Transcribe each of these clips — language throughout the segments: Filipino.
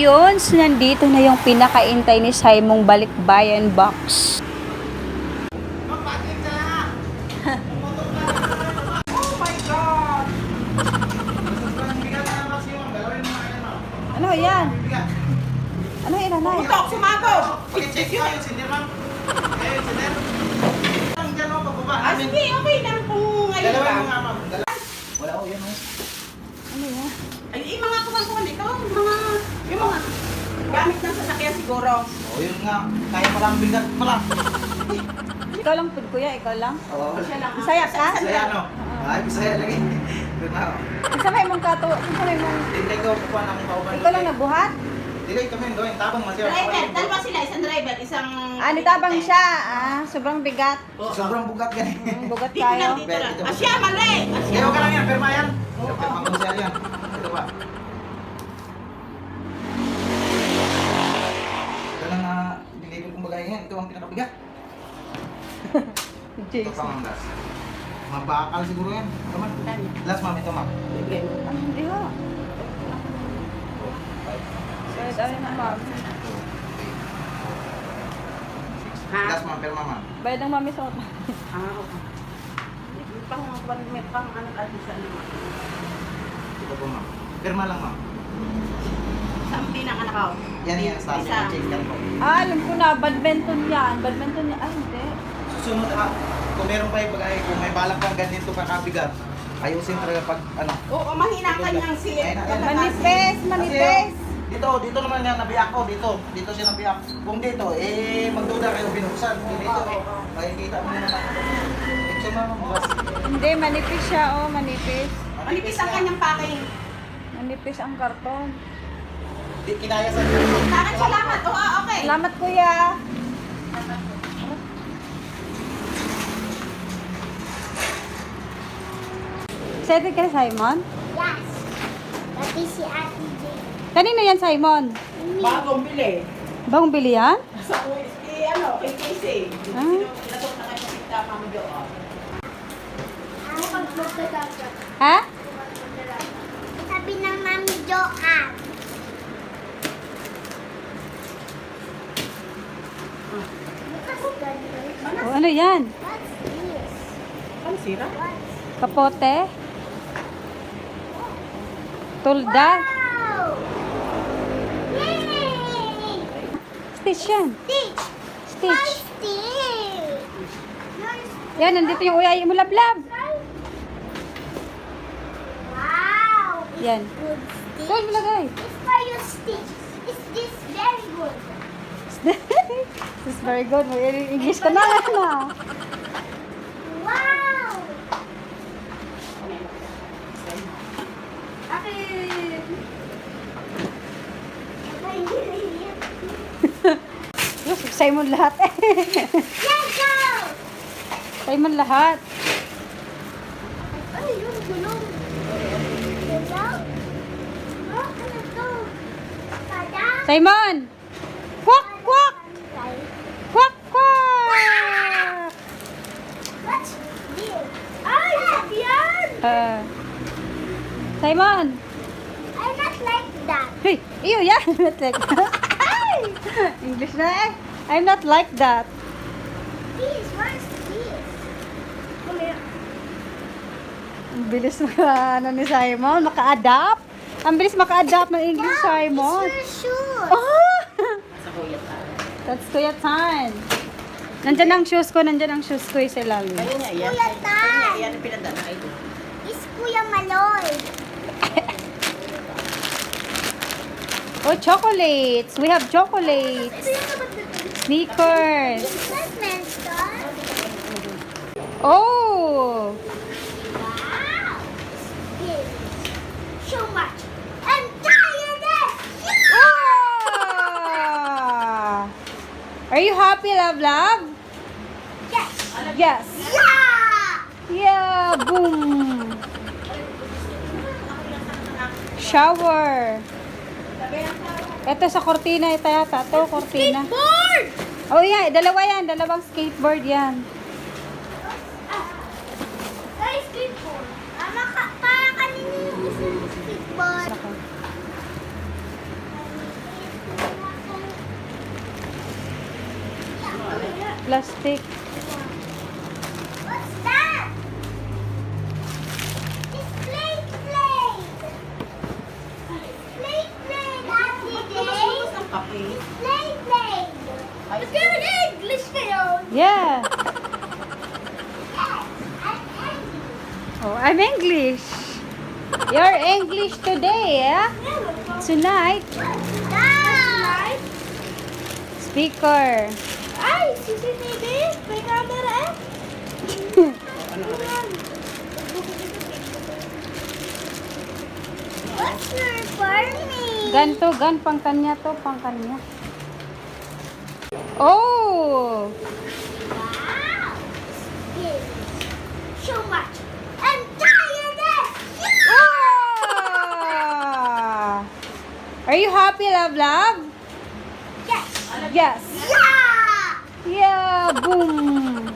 ayun, so nandito na yung pinakaintay ni Simong Balikbayan box. Oh my God! Ano yan? Ano yan, nanay? Putok, sumabog! Ah, sige, okay lang kung ngayon lang. Wala ko yan. Ano yan? Ay, yung mga kuwan-kuwan, ikaw, yung mga gamit ng sasakyan siguro. O yun nga, kaya palang bigat pala. Ikaw lang, food kuya, ikaw lang. Oo. Siya lang. Bisaya ka? Bisaya ano? Ay, Bisaya lagi. Doon na ako. Isa may mong kato, isa may mong... Hindi ko kukuha ng kauban. Ikaw lang nagbuhat? Hindi kami gawin, tabang masya. Driver, dalawa sila, isang driver, isang... Nitabang siya. Sobrang bigat. Sobrang bugat ganun. Bugat Dito lang, kayo. dito lang. Asya, mali! Asya. Kaya ka lang yan, perma yan. Perma ko siya yan. Ito ba? Ito lang na deliver kong bagay yan. Ito ang pinakabigat. Ito Jason. pang ang last. Mabakal siguro yan. Ito man. Last ma'am, ito ma'am. Ano, hindi ha? Kahit ano na ma'am. Ha? Last ma'am, perma ma'am. Bayad ng mami sa utang. Ah, okay. May pang ano ka sa ano. Ito po ma'am. Perma lang ma'am. Saan pinanganak ako? Yan, sa Isa. check yan po. Alam ko na, badminton yan. Badminton yan. Ay, hindi. Susunod kung meron pa yung bagay, kung may balak kang ganito kakabigat, ayusin talaga pag ano. Oo, mahina ka niyang silip. Manipes, manipes. Dito naman yan nabiyak ko, dito siya nabiyak. Kung dito, magduda kayo binuksan. Kung dito, makikita mo naman. Ito naman, bukas. Hindi, manipis siya, oh, manipis. Manipis ang kanyang packing. Manipis ang karton. Di kinaya sa Karan, salamat. Oo, okay. Salamat, kuya. Excited ka, Simon? Yes. Pati si Ate J. Kanino yan, Simon? Bagong bili. Bagong bili yan? Sa ano, kay Casey. Ah. Nasok na kayo sa kita, Mami Jo. Ako magdadagat. Ha? Sabi ng Mami Joanne. Bukas ganun. O, ano yan? What's this? Ano sira? Kapote? Tulda? Wow! Yay! Stitch yan. Stitch! Stitch. Stitch! Yan, nandito yung uyay mo, lablab. Wow! Yan. Good Stitch. Saan mo lagay? It's for you, Stitch. Is this very good? This is very good. English ka na. Wow! Yes, Simon lahat. Let's go! Simon lahat. Ano yun? Gulong? Gulong? Oh, ano to? Tada? Simon! Kwak, kwak! Kwak, kwak! What's this? Ay, yan! Simon! I'm not like that. Hey, iyo yan! Not like English na eh. I'm not like that. This, what's this? Come here. Ang bilis ano ni Simon, maka-adapt. Ang bilis maka-adapt ng English, Simon. It's your shoes. Oh! Sa kuya tayo. That's Kuya Tan. Nandyan ang shoes ko yung sa ilalim. Kaya niya, yan. Kuya Tan. Kaya niya, yan ang pinadala kay Ito. It's Kuya Maloy. Oh, chocolates! We have chocolates! Sneakers! It's not mental. Oh! Wow. This. So much. I'm tired. Ah! Are you happy, love, love? Yes. Yes. Yeah. Yeah, boom. Shower. Ito sa kortina, ito yata. Ito, kortina. Board. Oh, yeah. Dalawa yan. Dalawang skateboard yan. Ay, skateboard. Para kanina yung isang skateboard. Saka. Plastic. What's that? It's plate. Daddy Day. Ang kape. Plate. English ngayon. Yeah. Yes, I'm Andy. Oh, I'm English. You're English today, yeah? Tonight. Dad! Speaker. Ay, CCTV. May camera eh. What's your farming? Gan to, gan. Pang kanya to, pang kanya. Oh! Wow! Yes. So much. I'm tired. Ah! Are you happy, love? Yes. Yes. Yeah! Yeah, boom.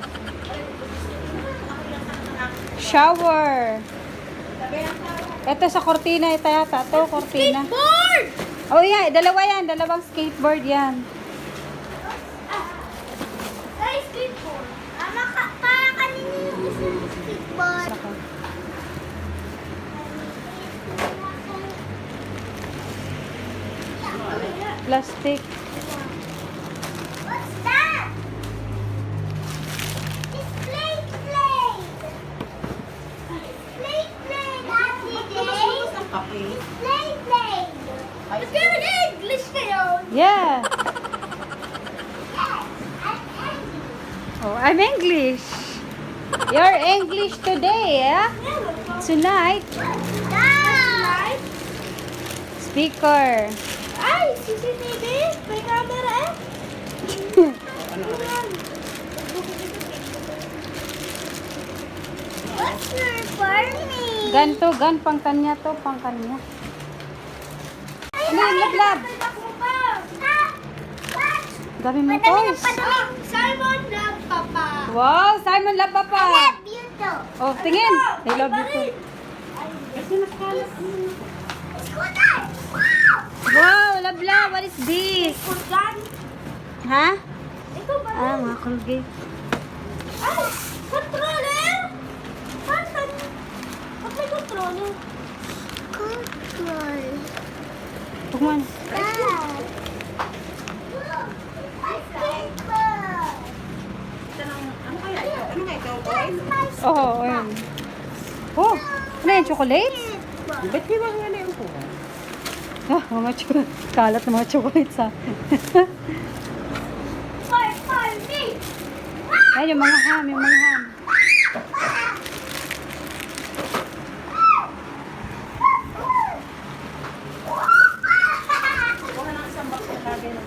Shower. Ito sa kortina, ito yata. Ito, kortina. Skateboard! Oh, yeah. Dalawa yan. Dalawang skateboard yan. Ay, skateboard. Para kanina yung isang skateboard. Saka. Plastic. What's that? It's plate. Daddy Day. Ang kape. Plate. English ngayon. Yeah. Yes, I'm Andy. Oh, I'm English. You're English today, yeah? Tonight. Dad! Speaker. Ay, CCTV. May camera eh. What's your farming? Gan to, gan. Pang kanya to, pang kanya. Ano yung lablab? Dami mo toys. Simon love Papa. Wow, Simon love I pa. love you too. Oh, tingin. I love you too. Scooter! Wow! Wow, love. What is this? Scooter! Ha? Ito ba? Ah, mga Colgate. Ay! Controller! Saan? Ba't may controller? Control. Pagman. Dad! Skateboard! Ano kaya ito? Ano kaya ito? Oil? Oh, ayun. Oh, ano yan? Chocolate? Ba't di ba nga na yung kuha? Ah, mga chocolate. Kalat na mga chocolates ha. Me! Ay, yung mga ham, yung mga ham.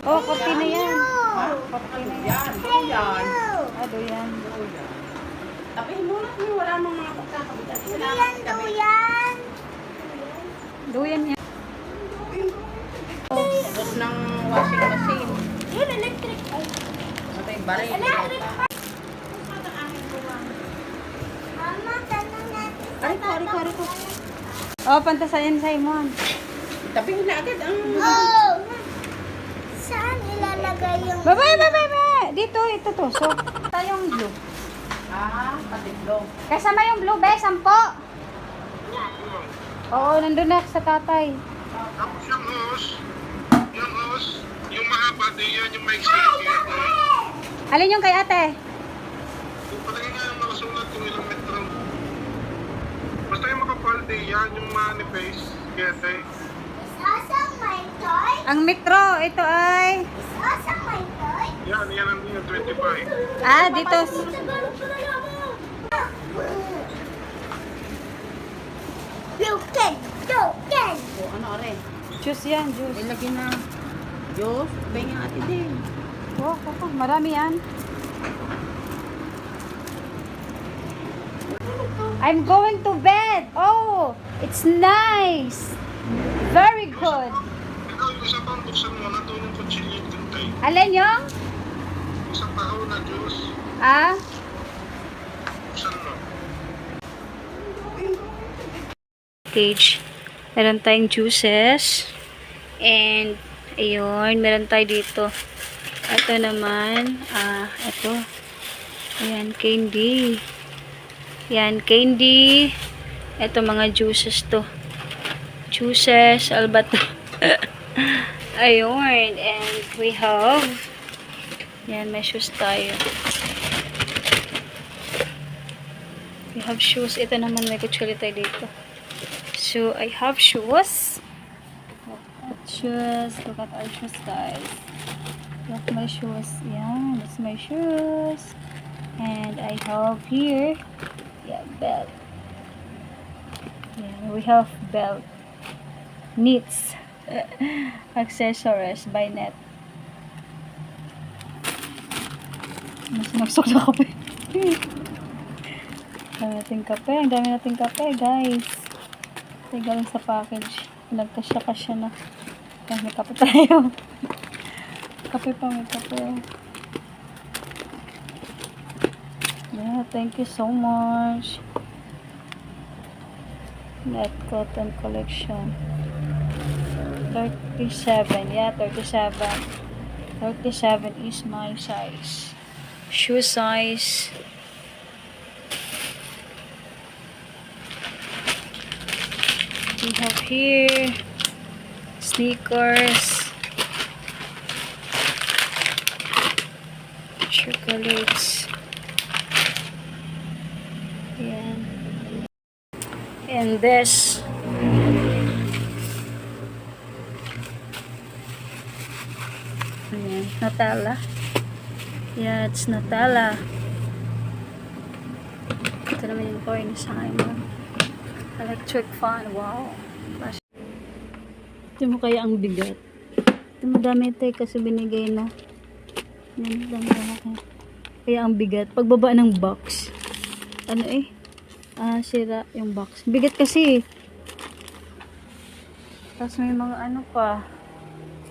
Oh, kortina yan. Kortina yan. Yan. Ito yan. Ado yan. Tapihin mo lang. Wala mong mga pagkakabitan. Duyan! Duyan yan. Tapos ng washing machine. Yun, electric. Ito yung baril. Electric. Mama, tanong natin sa Ariko. Oh, pantasayan Simon. Tapihin na agad ang... Oh! Saan ilalagay yung... Bye. Dito, ito to. So, tayong blue. Patiklong. Kasama yung blue, be, 10. Oo, nandun na sa tatay. Tapos yung mahaba din yan, yung maiksi dito. Alin yung kay ate? Yung palagi nga yung nakasulat kung ilang metro. Basta yung makapal din yan, yung manifest, kete. Isasang may toy? Ang metro, ito ay... Isasang may toy? Yan ang yung 25. Ah, dito. Broken! O ano rin? Juice yan, juice. Ilagay na. Diyos. Bay nga ate din. Oh, marami yan. I'm going to bed. Oh, it's nice. Very good. Ikaw yung isang taon, buksan mo na doon yung kutsilyo yung tintay. Alin yung? Isang taon na Diyos, Ah? buksan mo. Cage. Meron tayong juices. And, ayun, meron tayo dito. Ito naman, ito. Ayan, candy. Yan, candy. Ito, mga juices to. Juices, albato. Ayun, and we have, yan, may shoes tayo. We have shoes. Ito naman, may kutsuli tayo dito. So, I have shoes. Shoes. Look at our shoes, guys. Look my shoes. Yeah, that's my shoes. And I have here, yeah, belt. Yeah, we have belt. Knits. Accessories by Net. Mas nagsok na kape. Dami nating kape. Ang dami nating kape, guys. Ito galing sa package. Nagkasya-kasya na. May kape tayo. Kape pa, may kape. Yeah, thank you so much. Net Cotton Collection. 37. Yeah, 37. 37 is my size. Shoe size. We have here sneakers, chocolates, and this Nutella. Yeah, it's Nutella. Ito naman yung toy ni Simon. Electric fan. Wow. Ito mo kaya ang bigat. Ito mo dami ito kasi binigay na. Yan, dami kaya ang bigat. Pagbaba ng box. Ano sira yung box. Bigat kasi. Tapos may mga ano pa.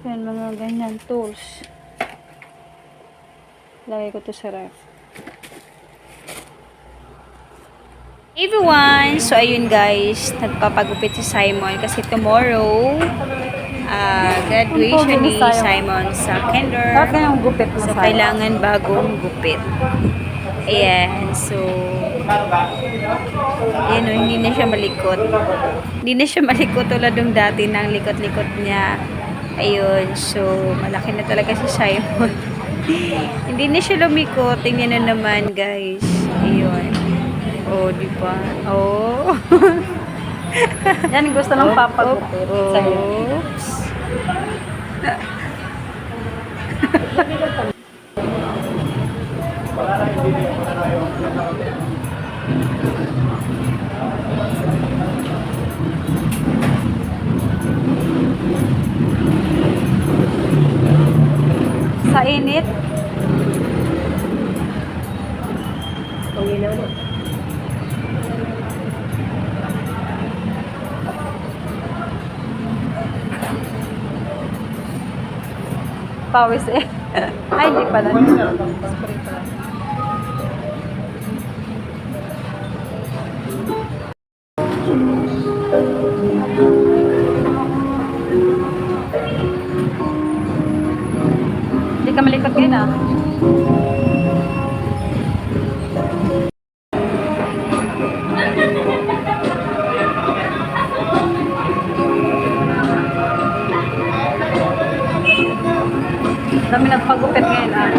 Yan, mga ganyan. Tools. Lagay ko to sa ref. Everyone! So, ayun guys. Nagpapagupit si Simon kasi tomorrow graduation ni Simon sa kinder. So, kailangan bagong gupit. Ayan. So, ayan o, hindi na siya malikot. Hindi na siya malikot tulad ng dati ng likot-likot niya. Ayun. So, malaki na talaga si Simon. Hindi na siya lumikot. Tingnan na naman, guys. Ayun. Oh, di ba? Oh. Yan, gusto ng papagupit sa'yo. Oops. Sa init. Pawis eh. Ay, hindi pala. Spray pala. Hindi ka malikot ngayon ah. Dami nagpagupit ngayon ah.